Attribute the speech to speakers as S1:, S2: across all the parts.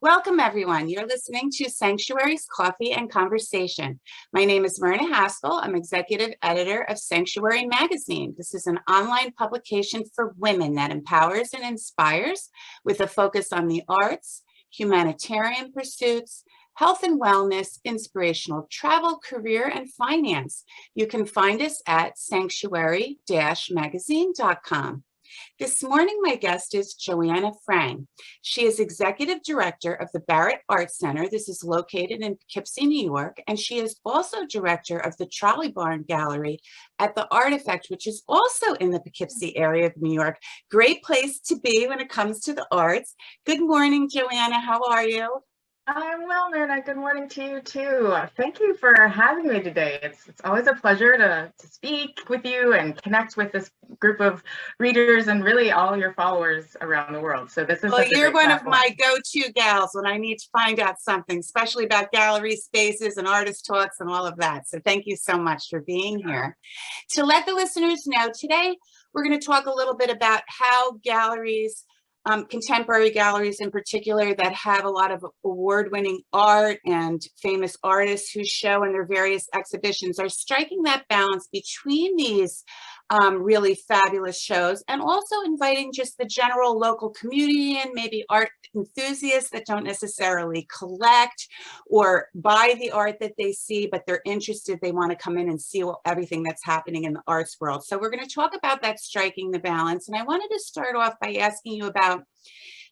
S1: Welcome, everyone. You're listening to Sanctuary's Coffee and Conversation. My name is Myrna Haskell. I'm executive editor of Sanctuary Magazine. This is an online publication for women that empowers and inspires with a focus on the arts, humanitarian pursuits, health and wellness, inspirational travel, career, and finance. You can find us at sanctuary-magazine.com. This morning, my guest is Joanna Frang. She is executive director of the Barrett Art Center. This is located in Poughkeepsie, New York, and she is also director of the Trolley Gallery at the Artifact, which is also in the Poughkeepsie area of New York. Great place to be when it comes to the arts. Good morning, Joanna. How are you?
S2: I'm well, Myrna. Good morning to you too. Thank you for having me today. It's always a pleasure to speak with you and connect with this group of readers and really all your followers around the world. So this is
S1: Well, you're one
S2: platform.
S1: of my go-to gals when I need to find out something, especially about gallery spaces and artist talks and all of that. So thank you so much for being here. To let the listeners know, today we're going to talk a little bit about how galleries, contemporary galleries in particular, that have a lot of award-winning art and famous artists who show in their various exhibitions, are striking that balance between these really fabulous shows and also inviting just the general local community and maybe art enthusiasts that don't necessarily collect or buy the art that they see, but they're interested, they want to come in and see everything that's happening in the arts world. So we're going to talk about that, striking the balance. And I wanted to start off by asking you about,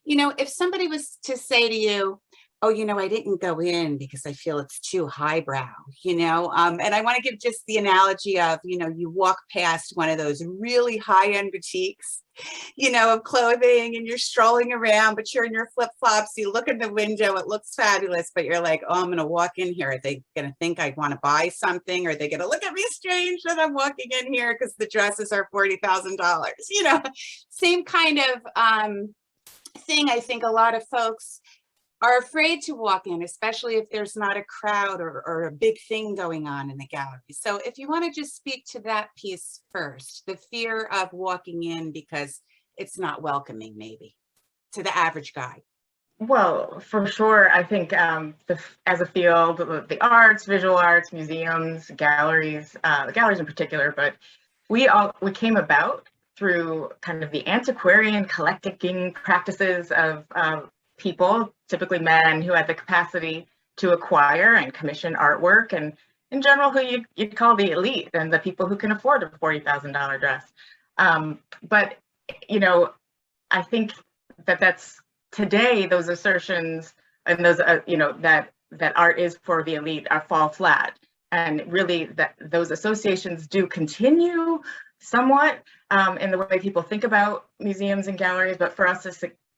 S1: if somebody was to say to you, oh, I didn't go in because I feel it's too highbrow, and I want to give just the analogy of, you walk past one of those really high-end boutiques, of clothing, and you're strolling around, but you're in your flip-flops, you look in the window, it looks fabulous, but you're like, oh, I'm going to walk in here. Are they going to think I want to buy something? Are they going to look at me strange that I'm walking in here because the dresses are $40,000? Same kind of thing. I think a lot of folks are afraid to walk in, especially if there's not a crowd or a big thing going on in the gallery. So if you want to just speak to that piece first, the fear of walking in because it's not welcoming, maybe, to the average guy.
S2: Well, for sure, I think as a field, the arts, visual arts, museums, galleries in particular, but we came about through kind of the antiquarian collecting practices of people, typically men, who had the capacity to acquire and commission artwork, and in general, who you'd call the elite and the people who can afford a $40,000 dress. But I think that's today, those assertions and those that art is for the elite fall flat, and really that those associations do continue somewhat in the way people think about museums and galleries, but for us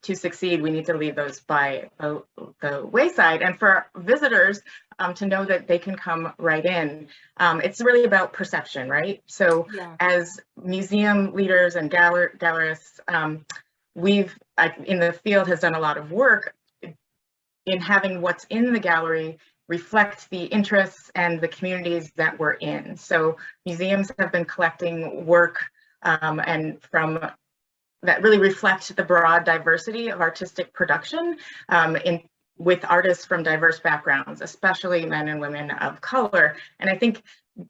S2: to succeed, we need to leave those by the wayside. And for visitors to know that they can come right in. It's really about perception, right? So yeah. As museum leaders and gallerists, in the field has done a lot of work in having what's in the gallery reflect the interests and the communities that we're in. So museums have been collecting work and from that really reflect the broad diversity of artistic production with artists from diverse backgrounds, especially men and women of color. And I think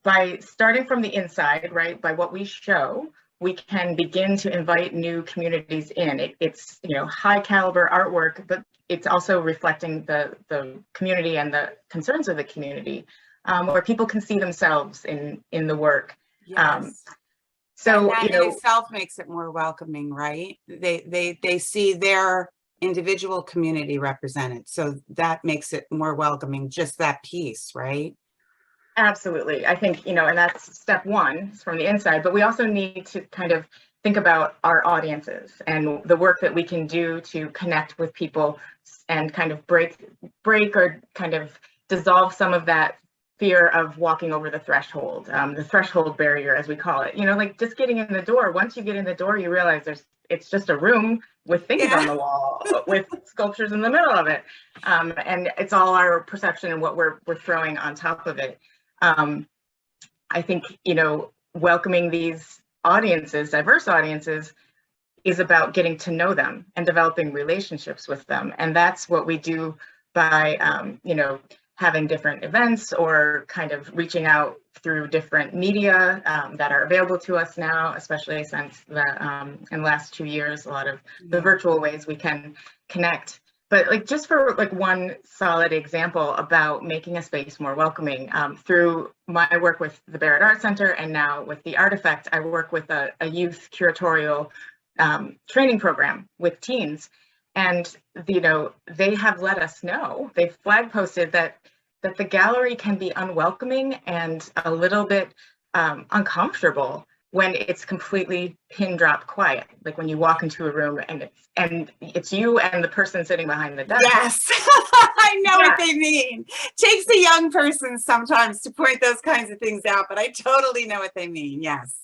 S2: by starting from the inside, right, by what we show, we can begin to invite new communities in. It's high caliber artwork, but it's also reflecting the community and the concerns of the community, where people can see themselves in the work.
S1: Yes. So that in itself makes it more welcoming, right? They see their individual community represented, so that makes it more welcoming. Just that piece, right?
S2: Absolutely. I think and that's step one, from the inside. But we also need to kind of think about our audiences and the work that we can do to connect with people and kind of break or kind of dissolve some of that fear of walking over the threshold barrier, as we call it. Like just getting in the door. Once you get in the door, you realize it's just a room with things on the wall, with sculptures in the middle of it, and it's all our perception and what we're throwing on top of it. I think welcoming these audiences, diverse audiences, is about getting to know them and developing relationships with them. And that's what we do by, having different events or kind of reaching out through different media that are available to us now, especially since in the last 2 years, a lot of the virtual ways we can connect. But like, just for like one solid example about making a space more welcoming, through my work with the Barrett Art Center and now with the Artifact, I work with a youth curatorial training program with teens. And, they have let us know, they've flag posted that the gallery can be unwelcoming and a little bit uncomfortable when it's completely pin drop quiet. Like when you walk into a room and it's you and the person sitting behind the desk.
S1: Yes, I know what they mean. Takes a young person sometimes to point those kinds of things out, but I totally know what they mean. Yes.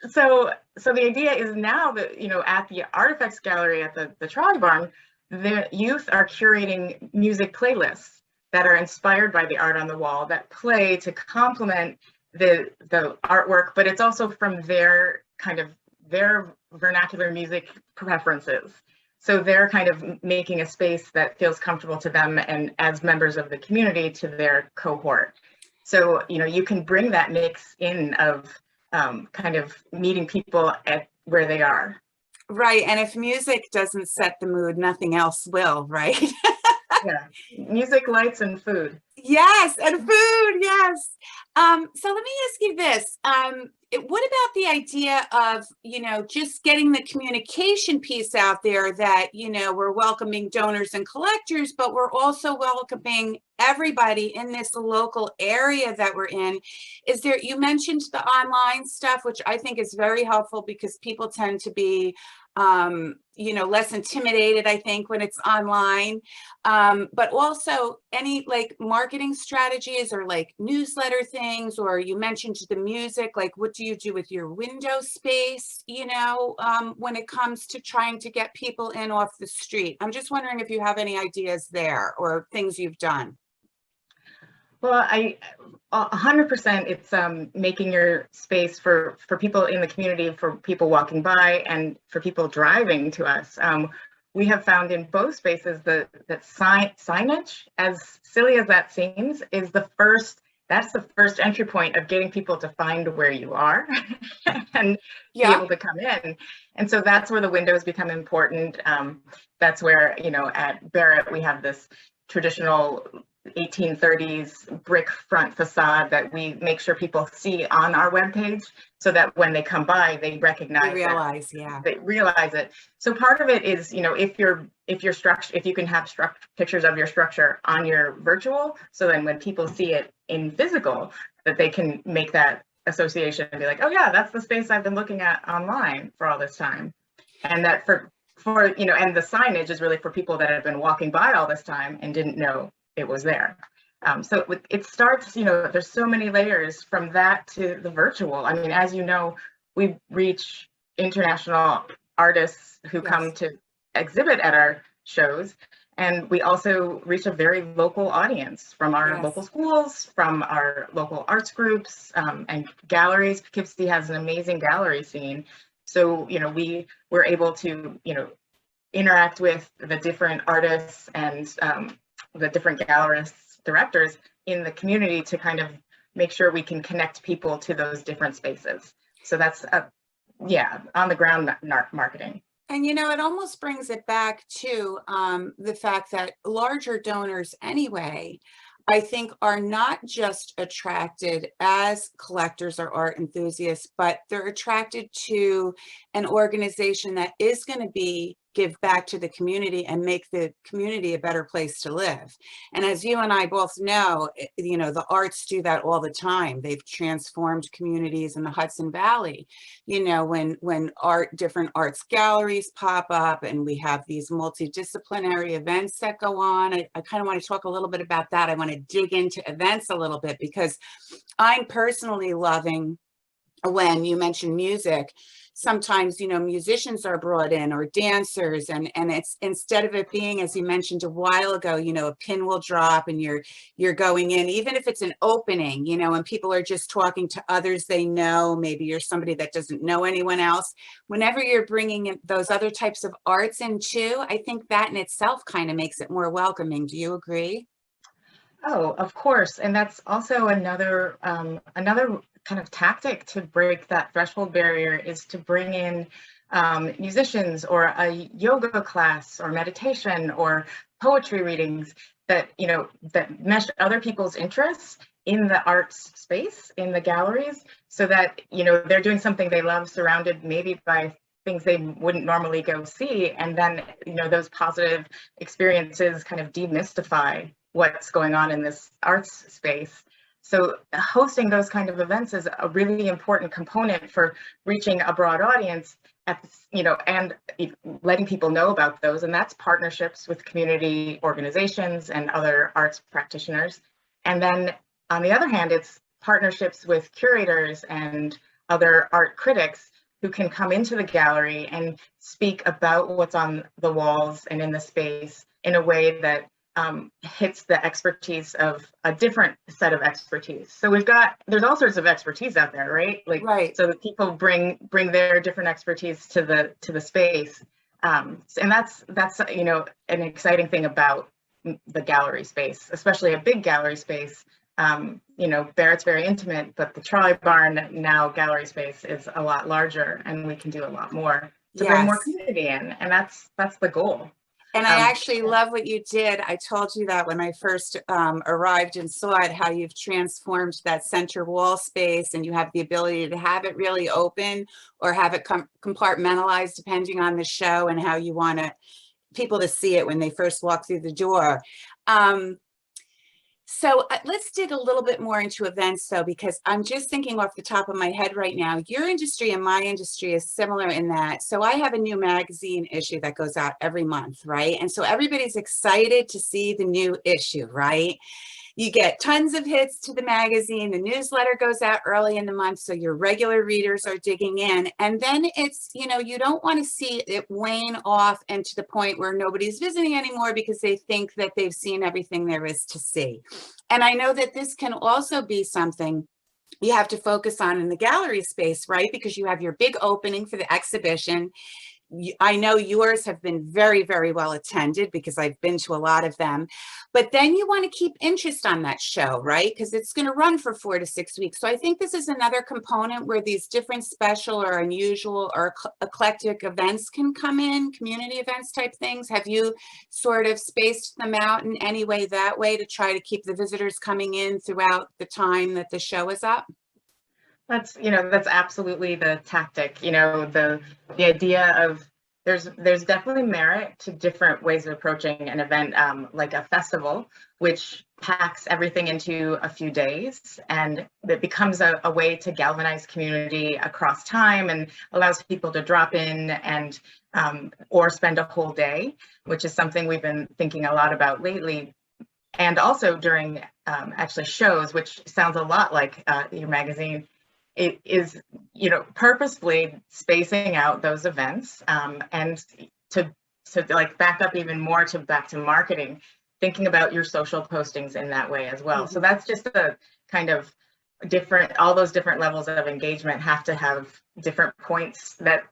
S2: So the idea is now that, at the Artifacts Gallery at the Trolley Barn, the youth are curating music playlists that are inspired by the art on the wall that play to complement the artwork, but it's also from their vernacular music preferences. So they're kind of making a space that feels comfortable to them and as members of the community to their cohort. So, you can bring that mix in of kind of meeting people at where they are.
S1: Right. And if music doesn't set the mood, nothing else will, right?
S2: Yeah. Music, lights, and food.
S1: Yes. And food. Yes. So let me ask you this. What about the idea of, just getting the communication piece out there that, we're welcoming donors and collectors, but we're also welcoming everybody in this local area that we're in. You mentioned the online stuff, which I think is very helpful because people tend to be, less intimidated, I think, when it's online. But also any like marketing strategies or like newsletter things, or you mentioned the music, like what do you do with your window space, when it comes to trying to get people in off the street? I'm just wondering if you have any ideas there or things you've done.
S2: Well, 100% it's making your space for people in the community, for people walking by, and for people driving to us. We have found in both spaces that signage, as silly as that seems, is that's the first entry point of getting people to find where you are and be able to come in. And so that's where the windows become important. That's where, at Barrett, we have this traditional 1830s brick front facade that we make sure people see on our webpage, so that when they come by, they recognize, they realize it. So part of it is, if you can have pictures of your structure on your virtual, so then when people see it in physical, that they can make that association and be like, oh yeah, that's the space I've been looking at online for all this time. And that for and the signage is really for people that have been walking by all this time and didn't know it was there. So it starts, there's so many layers from that to the virtual. I mean, as you know, we reach international artists who come to exhibit at our shows. And we also reach a very local audience from our local schools, from our local arts groups, and galleries. Poughkeepsie has an amazing gallery scene. So, we were able to, interact with the different artists and the different gallerists, directors in the community to kind of make sure we can connect people to those different spaces. So that's, on the ground marketing.
S1: And, it almost brings it back to the fact that larger donors anyway, I think, are not just attracted as collectors or art enthusiasts, but they're attracted to an organization that is going to give back to the community and make the community a better place to live. And as you and I both know, the arts do that all the time. They've transformed communities in the Hudson Valley. When different arts galleries pop up and we have these multidisciplinary events that go on, I kind of want to talk a little bit about that. I want to dig into events a little bit because I'm personally loving, when you mentioned music, sometimes, you know, musicians are brought in or dancers, and it's, instead of it being, as you mentioned a while ago, you know, a pin will drop and you're going in, even if it's an opening, you know, and people are just talking to others they know, maybe you're somebody that doesn't know anyone else. Whenever you're bringing in those other types of arts in too, I think that in itself kind of makes it more welcoming. Do you agree?
S2: Oh, of course. And that's also another kind of tactic to break that threshold barrier, is to bring in musicians or a yoga class or meditation or poetry readings that, you know, that mesh other people's interests in the arts space, in the galleries, so that, you know, they're doing something they love, surrounded maybe by things they wouldn't normally go see. And then, you know, those positive experiences kind of demystify what's going on in this arts space. So hosting those kind of events is a really important component for reaching a broad audience at, you know, and letting people know about those. And that's partnerships with community organizations and other arts practitioners. And then on the other hand, it's partnerships with curators and other art critics who can come into the gallery and speak about what's on the walls and in the space in a way that hits the expertise of a different set of expertise. So there's all sorts of expertise out there, right? Like,
S1: Right.
S2: so that people bring their different expertise to the space. And that's, you know, an exciting thing about the gallery space, especially a big gallery space. You know, Barrett's very intimate, but the Trolley Barn now gallery space is a lot larger, and we can do a lot more to bring more
S1: Yes.
S2: community in, and that's the goal.
S1: And I actually love what you did. I told you that when I first arrived and saw it, how you've transformed that center wall space, and you have the ability to have it really open or have it compartmentalized depending on the show and how you want people to see it when they first walk through the door. So let's dig a little bit more into events though, because I'm just thinking off the top of my head right now, your industry and my industry is similar in that. So I have a new magazine issue that goes out every month, right? And so everybody's excited to see the new issue, right? You get tons of hits to the magazine. The newsletter goes out early in the month, so your regular readers are digging in. And then it's, you know, you don't want to see it wane off and to the point where nobody's visiting anymore because they think that they've seen everything there is to see. And I know that this can also be something you have to focus on in the gallery space, right? Because you have your big opening for the exhibition. I know yours have been very, very well attended because I've been to a lot of them, but then you want to keep interest on that show, right? Because it's going to run for 4 to 6 weeks. So I think this is another component where these different special or unusual or eclectic events can come in, community events type things. Have you sort of spaced them out in any way that way to try to keep the visitors coming in throughout the time that the show is up?
S2: That's, you know, that's absolutely the tactic. You know, the idea of there's definitely merit to different ways of approaching an event, like a festival, which packs everything into a few days, and it becomes a way to galvanize community across time and allows people to drop in and or spend a whole day, which is something we've been thinking a lot about lately. And also during actually shows, which sounds a lot like your magazine. It is, you know, purposefully spacing out those events, and to like back up even more to back to marketing, thinking about your social postings in that way as well. So that's just a kind of different, all those different levels of engagement have to have different points that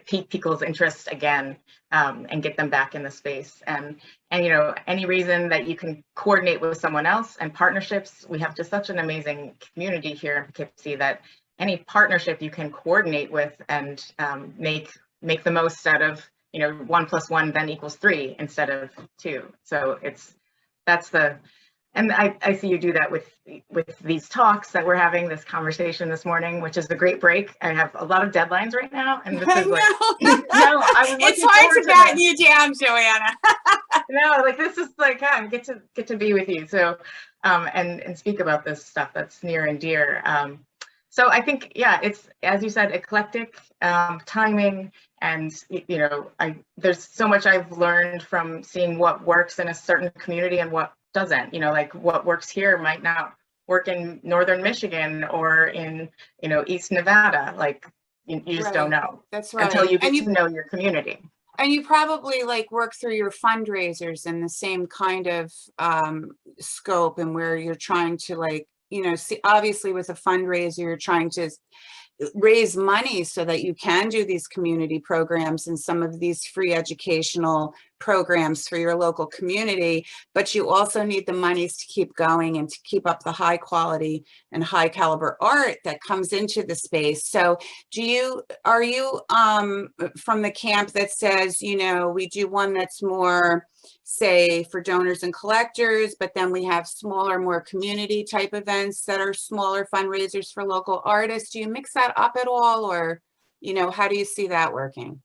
S2: pique people's interest again, and get them back in the space. And you know, any reason that you can coordinate with someone else and partnerships, we have just such an amazing community here in Poughkeepsie that any partnership you can coordinate with and make the most out of, you know, 1 + 1 then equals 3 instead of 2. So and I see you do that with these talks that we're having, this conversation this morning, which is a great break. I have a lot of deadlines right now, and this is like, no,
S1: it's hard to batten you down, Joanna.
S2: No, like this is like, I get to be with you. So, and speak about this stuff that's near and dear. So I think, yeah, it's, as you said, eclectic, timing, and, you know, there's so much I've learned from seeing what works in a certain community and what doesn't. You know, like what works here might not work in northern Michigan or in, you know, East Nevada. Like You just don't know
S1: That's right.
S2: until you get to know your community.
S1: And you probably like work through your fundraisers in the same kind of scope, and where you're trying to like, see, obviously with a fundraiser, you're trying to raise money so that you can do these community programs and some of these free educational programs for your local community, but you also need the monies to keep going and to keep up the high quality and high caliber art that comes into the space. So are you from the camp that says, we do one that's more, say, for donors and collectors, but then we have smaller, more community type events that are smaller fundraisers for local artists? Do you mix that up at all, or how do you see that working?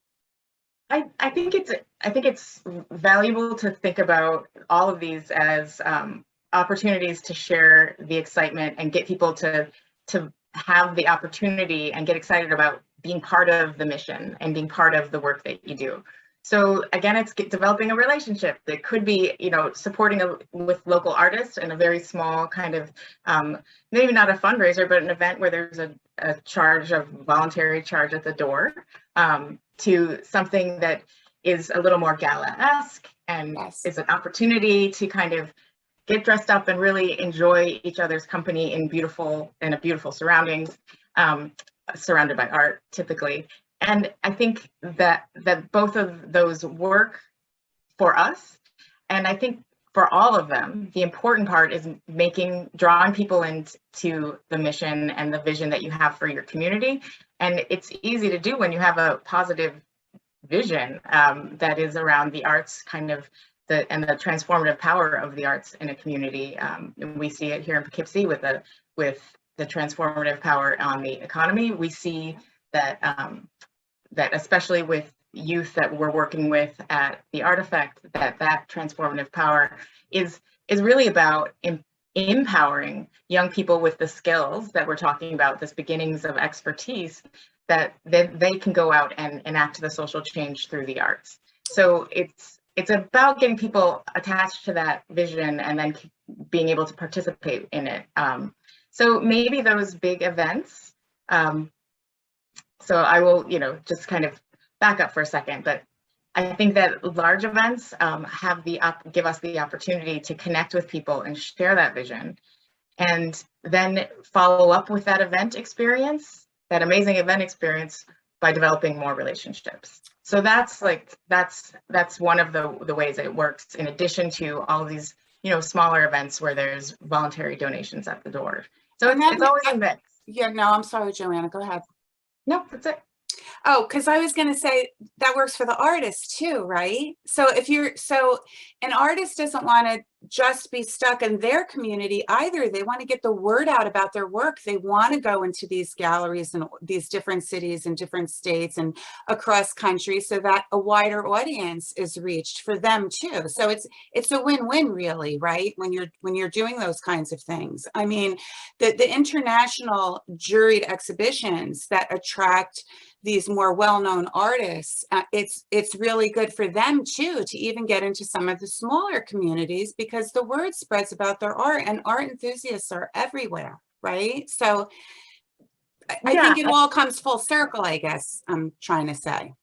S2: I think it's valuable to think about all of these as opportunities to share the excitement and get people to have the opportunity and get excited about being part of the mission and being part of the work that you do. So again, it's developing a relationship that could be, supporting with local artists in a very small kind of, maybe not a fundraiser, but an event where there's a voluntary charge at the door, to something that is a little more gala-esque and is an opportunity to kind of get dressed up and really enjoy each other's company in beautiful surroundings, surrounded by art typically. And I think that both of those work for us. And I think for all of them, the important part is drawing people into the mission and the vision that you have for your community. And it's easy to do when you have a positive vision that is around the arts, kind of the transformative power of the arts in a community. We see it here in Poughkeepsie with the transformative power on the economy. We see that that especially with youth that we're working with at the Artifact, that transformative power is really about empowering young people with the skills that we're talking about, this beginnings of expertise, that they can go out and enact the social change through the arts. So it's about getting people attached to that vision and then being able to participate in it. So maybe those big events. So I will, just kind of back up for a second, but I think that large events give us the opportunity to connect with people and share that vision, and then follow up with that event experience, that amazing event experience, by developing more relationships. So that's one of the ways that it works, in addition to all of these, smaller events where there's voluntary donations at the door. So it's always a mix.
S1: Yeah, no, I'm sorry, Joanna, go ahead.
S2: No, that's it.
S1: Oh, because I was going to say that works for the artist too, right? So an artist doesn't want to just be stuck in their community either. They want to get the word out about their work. They want to go into these galleries in these different cities and different states and across country, so that a wider audience is reached for them too. So it's a win-win, really, right? When you're doing those kinds of things. I mean, the international juried exhibitions that attract these more well-known artists, it's really good for them too, to even get into some of the smaller communities, because the word spreads about their art, and art enthusiasts are everywhere, right? So I think it all comes full circle, I guess I'm trying to say.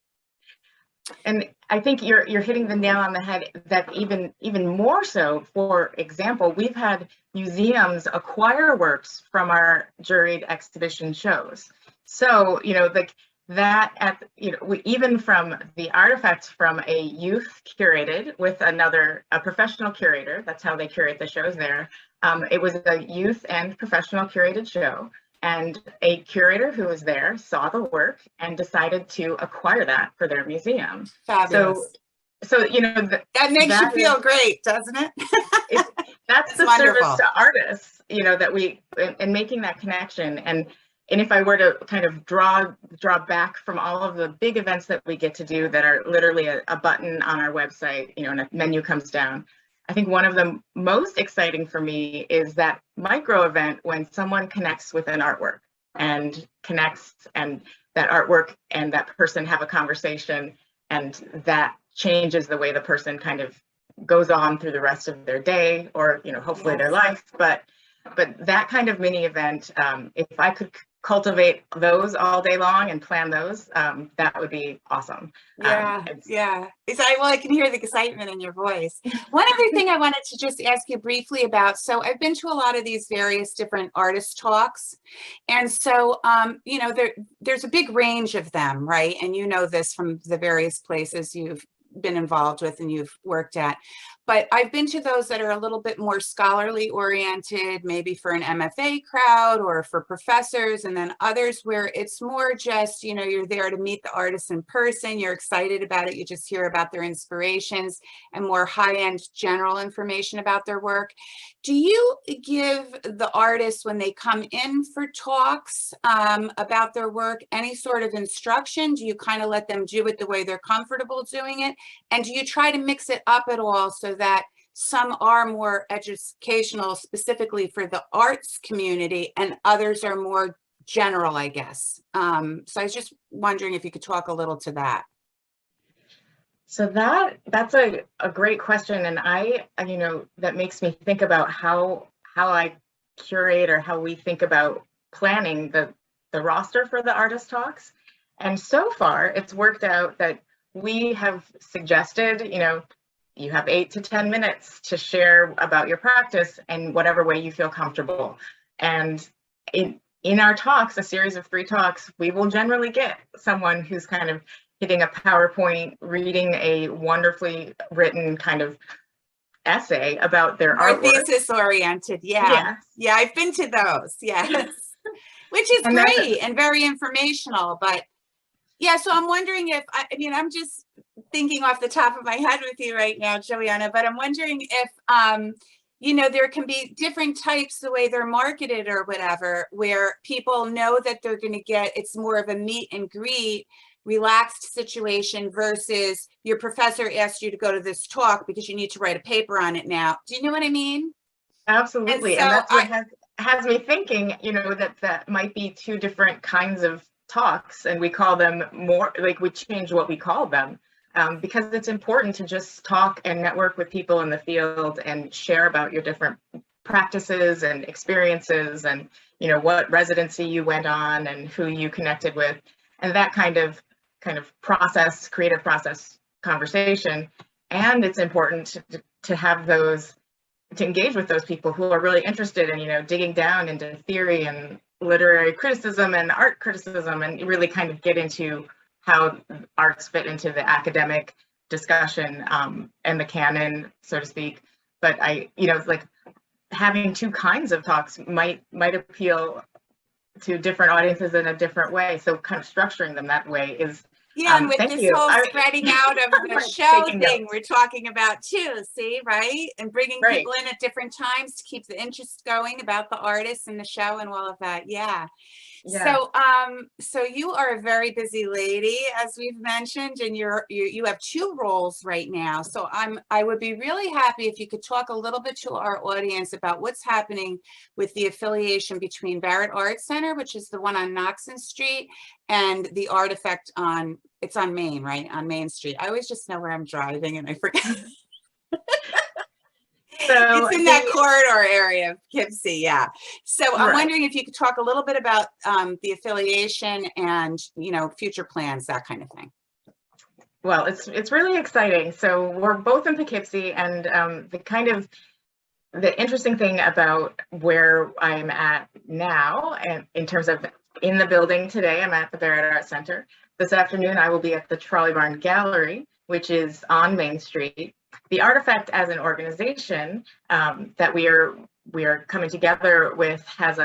S2: And I think you're hitting the nail on the head, that even more so, for example, we've had museums acquire works from our juried exhibition shows. So, even from the Artifacts, from a youth curated with a professional curator, that's how they curate the shows there. It was a youth and professional curated show, and a curator who was there saw the work and decided to acquire that for their museum.
S1: Fabulous.
S2: So
S1: that makes you feel great, doesn't it?
S2: That's the wonderful service to artists, that we, and making that connection. And if I were to kind of draw back from all of the big events that we get to do that are literally a button on our website, and a menu comes down, I think one of the most exciting for me is that micro event when someone connects with an artwork and that artwork and that person have a conversation, and that changes the way the person kind of goes on through the rest of their day, or hopefully their life. But that kind of mini event, if I could cultivate those all day long and plan those, that would be awesome.
S1: Yeah, yeah. I can hear the excitement in your voice. One other thing I wanted to just ask you briefly about. So I've been to a lot of these various different artist talks. And so, there's a big range of them, right? And you know this from the various places you've been involved with and you've worked at. But I've been to those that are a little bit more scholarly oriented, maybe for an MFA crowd or for professors, and then others where it's more just, you're there to meet the artists in person, you're excited about it, you just hear about their inspirations and more high-end general information about their work. Do you give the artists, when they come in for talks about their work, any sort of instruction? Do you kind of let them do it the way they're comfortable doing it? And do you try to mix it up at all so that some are more educational specifically for the arts community and others are more general, I guess? So I was just wondering if you could talk a little to that.
S2: So that's a great question. And that makes me think about how I curate, or how we think about planning the roster for the artist talks. And so far it's worked out that we have suggested, you have 8 to 10 minutes to share about your practice in whatever way you feel comfortable. And in our talks, a series of 3 talks, we will generally get someone who's kind of hitting a PowerPoint, reading a wonderfully written kind of essay about their
S1: More
S2: artwork.
S1: thesis oriented, yeah.
S2: Yes.
S1: Yeah, I've been to those, yes. Which is great and very informational, but yeah, so I'm wondering if, I'm just thinking off the top of my head with you right now, Joanna, but I'm wondering if, there can be different types the way they're marketed or whatever, where people know that they're going to get, it's more of a meet and greet, relaxed situation versus your professor asked you to go to this talk because you need to write a paper on it now. Do you know what I mean?
S2: Absolutely. And that's what has me thinking, that might be 2 different kinds of talks, and we call them more, like, we change what we call them, because it's important to just talk and network with people in the field and share about your different practices and experiences, and what residency you went on and who you connected with, and that kind of process, creative process conversation. And it's important to have those, to engage with those people who are really interested in digging down into theory and literary criticism and art criticism, and really kind of get into how arts fit into the academic discussion, and the canon, so to speak. But like having 2 kinds of talks might appeal to different audiences in a different way. So kind of structuring them that way is,
S1: yeah, and with this whole spreading out of the show thing we're talking about too, see, right? And bringing people in at different times to keep the interest going about the artists and the show and all of that. Yeah. So, so you are a very busy lady, as we've mentioned, and you have 2 roles right now. So I would be really happy if you could talk a little bit to our audience about what's happening with the affiliation between Barrett Art Center, which is the one on Knoxon Street, and the Artifact it's on Main, right? On Main Street. I always just know where I'm driving and I forget. So it's in that corridor area of Poughkeepsie, yeah. So I'm wondering if you could talk a little bit about the affiliation and future plans, that kind of thing.
S2: Well, it's really exciting. So we're both in Poughkeepsie, and the interesting thing about where I'm at now, and in terms of in the building today, I'm at the Barrett Art Center. This afternoon, I will be at the Trolley Gallery, which is on Main Street. The Artifact as an organization that we are coming together with has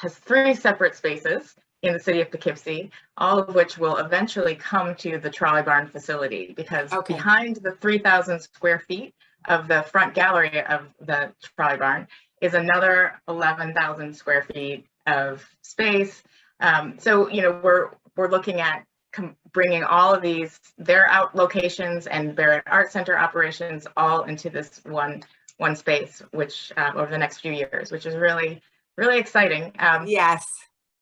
S2: 3 separate spaces in the city of Poughkeepsie, all of which will eventually come to the Trolley Barn facility, because behind the 3,000 square feet of the front gallery of the Trolley Barn is another 11,000 square feet of space. So we're looking at bringing all of their out locations and Barrett Art Center operations all into this one space, which over the next few years, which is really, really exciting.
S1: Yes,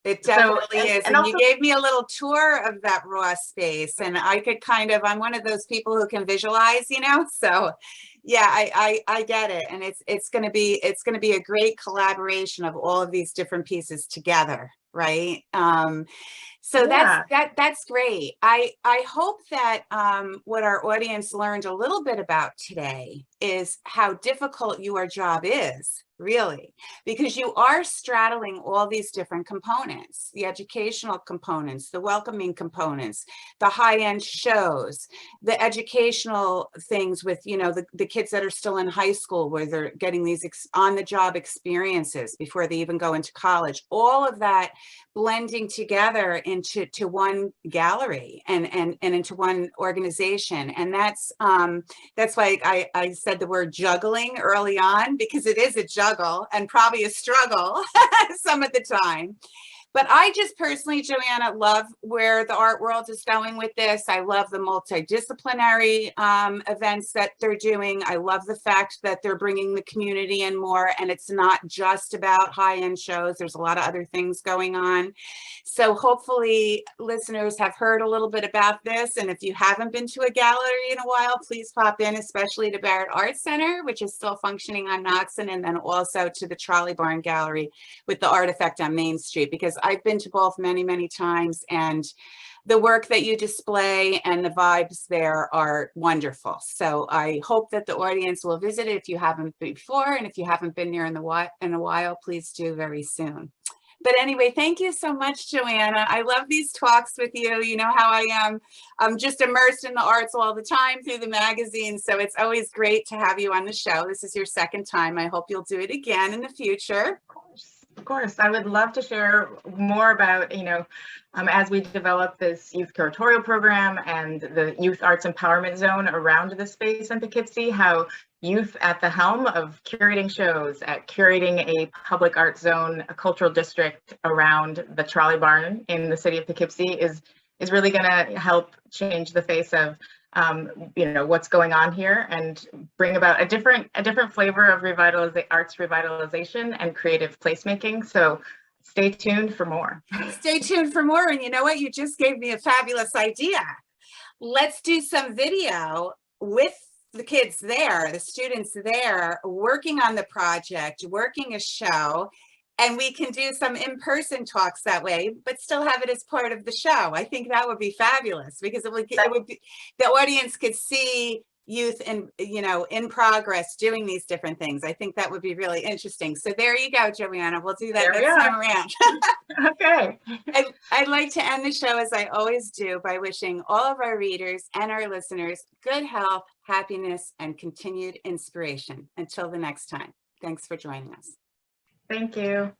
S1: it definitely is. And you gave me a little tour of that raw space, and I could I'm one of those people who can visualize, so yeah, I get it. And it's going to be a great collaboration of all of these different pieces together, right? So
S2: Yeah.
S1: that's great. I hope that what our audience learned a little bit about today is how difficult your job is, really, because you are straddling all these different components, the educational components, the welcoming components, the high-end shows, the educational things with, you know, the kids that are still in high school where they're getting these on-the-job experiences before they even go into college. All of that blending together into one gallery and into one organization. And that's why I said the word juggling early on, because it is a juggle and probably a struggle some of the time. But I just personally, Joanna, love where the art world is going with this. I love the multidisciplinary events that they're doing. I love the fact that they're bringing the community in more, and it's not just about high-end shows. There's a lot of other things going on. So hopefully listeners have heard a little bit about this. And if you haven't been to a gallery in a while, please pop in, especially to Barrett Art Center, which is still functioning on Knoxon, and then also to the Trolley Barn Gallery with the Artifact on Main Street, because I've been to both many, many times, and the work that you display and the vibes there are wonderful. So I hope that the audience will visit it if you haven't before, and if you haven't been there in a while, please do very soon. But anyway, thank you so much, Joanna. I love these talks with you. You know how I am. I'm just immersed in the arts all the time through the magazine. So it's always great to have you on the show. This is your second time. I hope you'll do it again in the future.
S2: Of course. I would love to share more about, as we develop this youth curatorial program and the Youth Arts Empowerment Zone around the space in Poughkeepsie, how youth at the helm of curating shows, at curating a public art zone, a cultural district around the Trolley Barn in the city of Poughkeepsie is really going to help change the face of what's going on here and bring about a different flavor of arts revitalization and creative placemaking. So stay tuned for more.
S1: Stay tuned for more. And you know what? You just gave me a fabulous idea. Let's do some video with the kids there, the students there, working on the project, working a show, and we can do some in-person talks that way, but still have it as part of the show. I think that would be fabulous, because it would be, the audience could see youth in progress doing these different things. I think that would be really interesting. So there you go, Joanna. We'll do that next time around.
S2: Okay.
S1: I'd like to end the show, as I always do, by wishing all of our readers and our listeners good health, happiness, and continued inspiration. Until the next time. Thanks for joining us.
S2: Thank you.